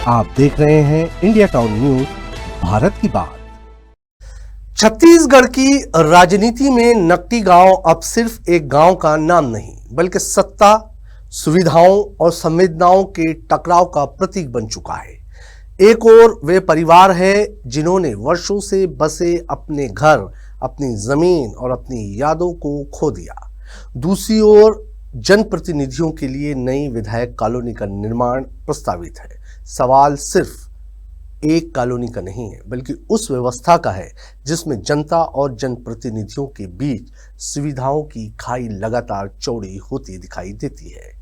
आप देख रहे हैं इंडिया टाउन न्यूज, भारत की बात। छत्तीसगढ़ की राजनीति में नकटी गांव अब सिर्फ एक गांव का नाम नहीं, बल्कि सत्ता, सुविधाओं और संवेदनाओं के टकराव का प्रतीक बन चुका है। एक ओर वे परिवार है जिन्होंने वर्षों से बसे अपने घर, अपनी जमीन और अपनी यादों को खो दिया। दूसरी ओर जनप्रतिनिधियों के लिए नई विधायक कॉलोनी का निर्माण प्रस्तावित है। सवाल सिर्फ एक कॉलोनी का नहीं है, बल्कि उस व्यवस्था का है जिसमें जनता और जनप्रतिनिधियों के बीच सुविधाओं की खाई लगातार चौड़ी होती दिखाई देती है।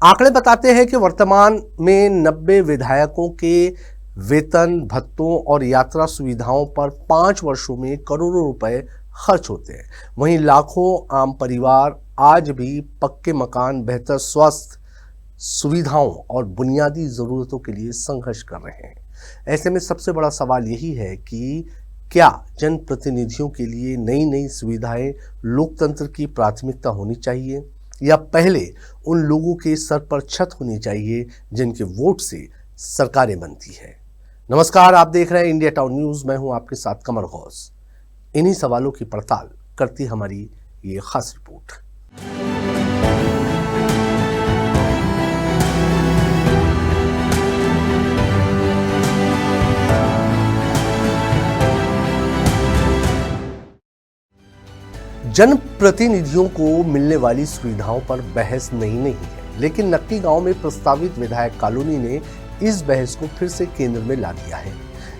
आंकड़े बताते हैं कि वर्तमान में 90 विधायकों के वेतन, भत्तों और यात्रा सुविधाओं पर 5 वर्षों में करोड़ों रुपए खर्च होते हैं। वहीं लाखों आम परिवार आज भी पक्के मकान, बेहतर स्वास्थ्य सुविधाओं और बुनियादी जरूरतों के लिए संघर्ष कर रहे हैं। ऐसे में सबसे बड़ा सवाल यही है कि क्या जनप्रतिनिधियों के लिए नई नई सुविधाएं लोकतंत्र की प्राथमिकता होनी चाहिए, या पहले उन लोगों के सर पर छत होनी चाहिए जिनके वोट से सरकारें बनती है। नमस्कार, आप देख रहे हैं इंडिया टाउन न्यूज। मैं हूं आपके साथ कमर गौस। इन्हीं सवालों की पड़ताल करती हमारी ये खास रिपोर्ट। जनप्रतिनिधियों को मिलने वाली सुविधाओं पर बहस नहीं है, लेकिन नकटी गांव में प्रस्तावित विधायक कॉलोनी ने इस बहस को फिर से केंद्र में ला दिया है।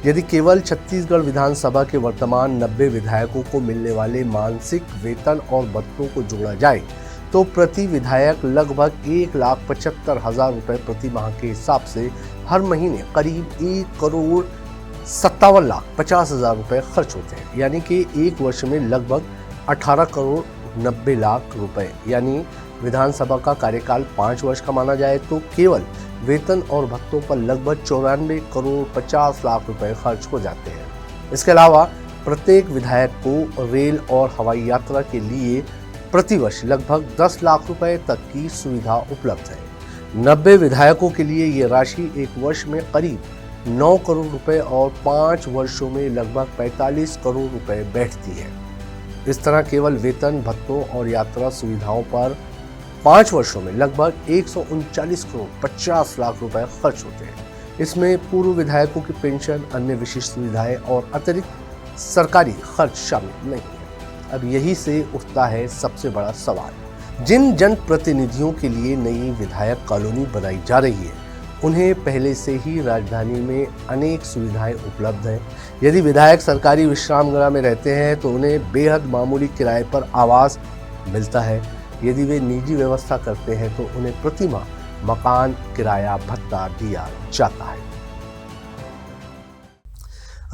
यदि केवल छत्तीसगढ़ विधानसभा के वर्तमान 90 विधायकों को मिलने वाले मासिक वेतन और भत्तों को जोड़ा जाए तो प्रति विधायक लगभग 1,75,000 रुपए प्रति माह के हिसाब से हर महीने करीब 1,57,50,000 रुपए खर्च होते हैं। यानी कि एक वर्ष में लगभग 18,90,00,000 रुपए। यानी विधानसभा का कार्यकाल 5 वर्ष का माना जाए तो केवल वेतन और भत्तों पर लगभग 94,50,00,000 रुपए खर्च हो जाते हैं। इसके अलावा प्रत्येक विधायक को रेल और हवाई यात्रा के लिए प्रतिवर्ष लगभग 10 लाख रुपए तक की सुविधा उपलब्ध है। 90 विधायकों के लिए ये राशि एक वर्ष में करीब 9 करोड़ रुपए और 5 वर्षों में लगभग 45 करोड़ रुपए बैठती है। इस तरह केवल वेतन, भत्तों और यात्रा सुविधाओं पर 5 वर्षों में लगभग 139,50,00,000 रुपए खर्च होते हैं। इसमें पूर्व विधायकों की पेंशन, अन्य विशिष्ट सुविधाएं और अतिरिक्त सरकारी खर्च शामिल नहीं है। अब यही से उठता है सबसे बड़ा सवाल, जिन जनप्रतिनिधियों के लिए नई विधायक कॉलोनी बनाई जा रही है उन्हें पहले से ही राजधानी में अनेक सुविधाएं उपलब्ध हैं। यदि विधायक सरकारी विश्राम गृह में रहते हैं तो उन्हें बेहद मामूली किराए पर आवास मिलता है। यदि वे निजी व्यवस्था करते हैं तो उन्हें प्रतिमाह मकान किराया भत्ता दिया जाता है।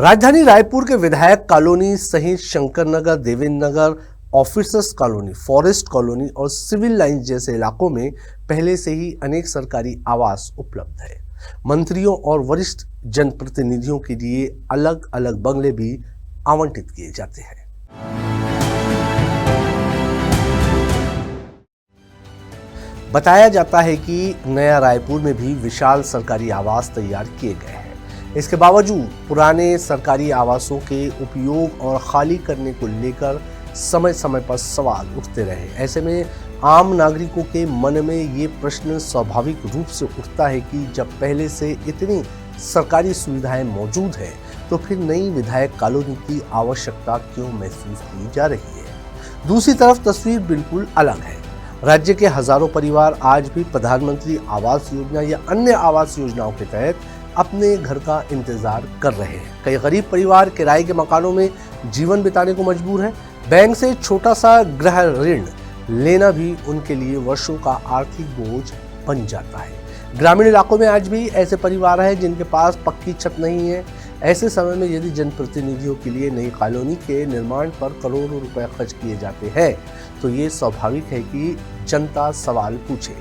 राजधानी रायपुर के विधायक कॉलोनी सहित शंकर नगर, देवेंद्र नगर, ऑफिसर्स कॉलोनी, फॉरेस्ट कॉलोनी और सिविल लाइंस जैसे इलाकों में पहले से ही अनेक सरकारी आवास उपलब्ध है। मंत्रियों और वरिष्ठ जनप्रतिनिधियों के लिए अलग अलग बंगले भी आवंटित किए जाते हैं। बताया जाता है कि नया रायपुर में भी विशाल सरकारी आवास तैयार किए गए हैं। इसके बावजूद पुराने सरकारी आवासों के उपयोग और खाली करने को लेकर समय समय पर सवाल उठते रहे। ऐसे में आम नागरिकों के मन में ये प्रश्न स्वाभाविक रूप से उठता है कि जब पहले से इतनी सरकारी सुविधाएं मौजूद है तो फिर नई विधायक कॉलोनी की आवश्यकता क्यों महसूस की जा रही है। दूसरी तरफ तस्वीर बिल्कुल अलग है। राज्य के हजारों परिवार आज भी प्रधानमंत्री आवास योजना या अन्य आवास योजनाओं के तहत अपने घर का इंतजार कर रहे हैं। कई गरीब परिवार किराए के मकानों में जीवन बिताने को मजबूर है। बैंक से छोटा सा गृह ऋण लेना भी उनके लिए वर्षों का आर्थिक बोझ बन जाता है। ग्रामीण इलाकों में आज भी ऐसे परिवार हैं जिनके पास पक्की छत नहीं है। ऐसे समय में यदि जनप्रतिनिधियों के लिए नई कॉलोनी के निर्माण पर करोड़ों रुपए खर्च किए जाते हैं तो ये स्वाभाविक है कि जनता सवाल पूछे।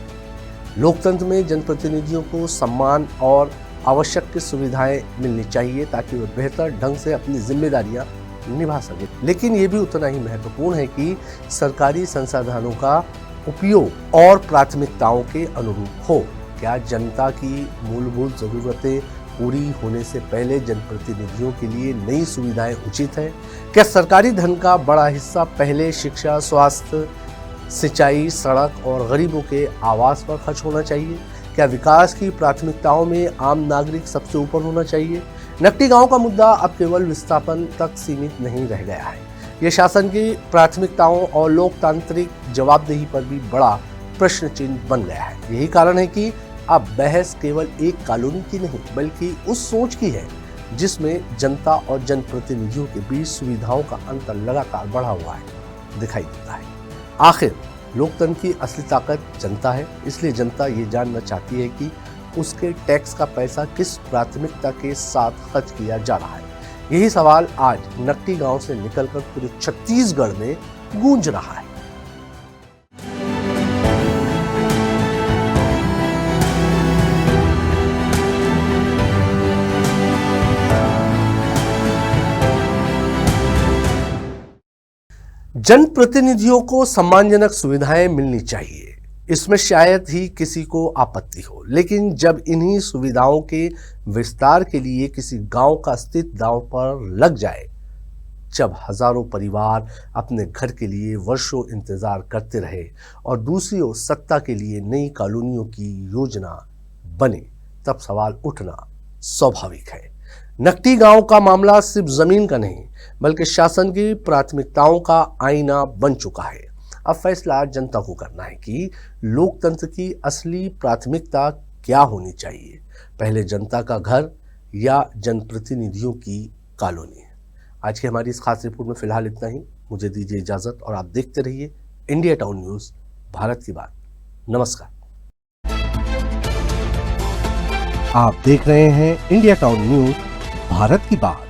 लोकतंत्र में जनप्रतिनिधियों को सम्मान और आवश्यक सुविधाएं मिलनी चाहिए ताकि वे बेहतर ढंग से अपनी जिम्मेदारियां निभा सके। लेकिन ये भी उतना ही महत्वपूर्ण है कि सरकारी संसाधनों का उपयोग और प्राथमिकताओं के अनुरूप हो। क्या जनता की मूलभूत जरूरतें पूरी होने से पहले जनप्रतिनिधियों के लिए नई सुविधाएं उचित है? क्या सरकारी धन का बड़ा हिस्सा पहले शिक्षा, स्वास्थ्य, सिंचाई, सड़क और गरीबों के आवास पर खर्च होना चाहिए? क्या विकास की प्राथमिकताओं में आम नागरिक सबसे ऊपर होना चाहिए? नकटी गांव का मुद्दा अब केवल विस्थापन तक सीमित नहीं रह गया है। ये शासन की प्राथमिकताओं और लोकतांत्रिक जवाबदेही पर भी बड़ा प्रश्न चिन्ह बन गया है। यही कारण है कि अब बहस केवल एक कॉलोनी की नहीं बल्कि उस सोच की है जिसमें जनता और जनप्रतिनिधियों के बीच सुविधाओं का अंतर लगातार बढ़ा हुआ है दिखाई देता है। आखिर लोकतंत्र की असली ताकत जनता है, इसलिए जनता ये जानना चाहती है कि उसके टैक्स का पैसा किस प्राथमिकता के साथ खर्च किया जा रहा है। यही सवाल आज नकटी गांव से निकलकर पूरे छत्तीसगढ़ में गूंज रहा है। जनप्रतिनिधियों को सम्मानजनक सुविधाएं मिलनी चाहिए, इसमें शायद ही किसी को आपत्ति हो, लेकिन जब इन्हीं सुविधाओं के विस्तार के लिए किसी गांव का अस्तित्व दांव पर लग जाए, जब हजारों परिवार अपने घर के लिए वर्षों इंतजार करते रहे और दूसरी ओर सत्ता के लिए नई कॉलोनियों की योजना बने, तब सवाल उठना स्वाभाविक है। नकटी गांव का मामला सिर्फ जमीन का नहीं बल्कि शासन की प्राथमिकताओं का आईना बन चुका है। अब फैसला जनता को करना है कि लोकतंत्र की असली प्राथमिकता क्या होनी चाहिए, पहले जनता का घर या जनप्रतिनिधियों की कॉलोनी। आज की हमारी इस खास रिपोर्ट में फिलहाल इतना ही। मुझे दीजिए इजाजत और आप देखते रहिए इंडिया टाउन न्यूज, भारत की बात। नमस्कार। आप देख रहे हैं इंडिया टाउन न्यूज, भारत की बात।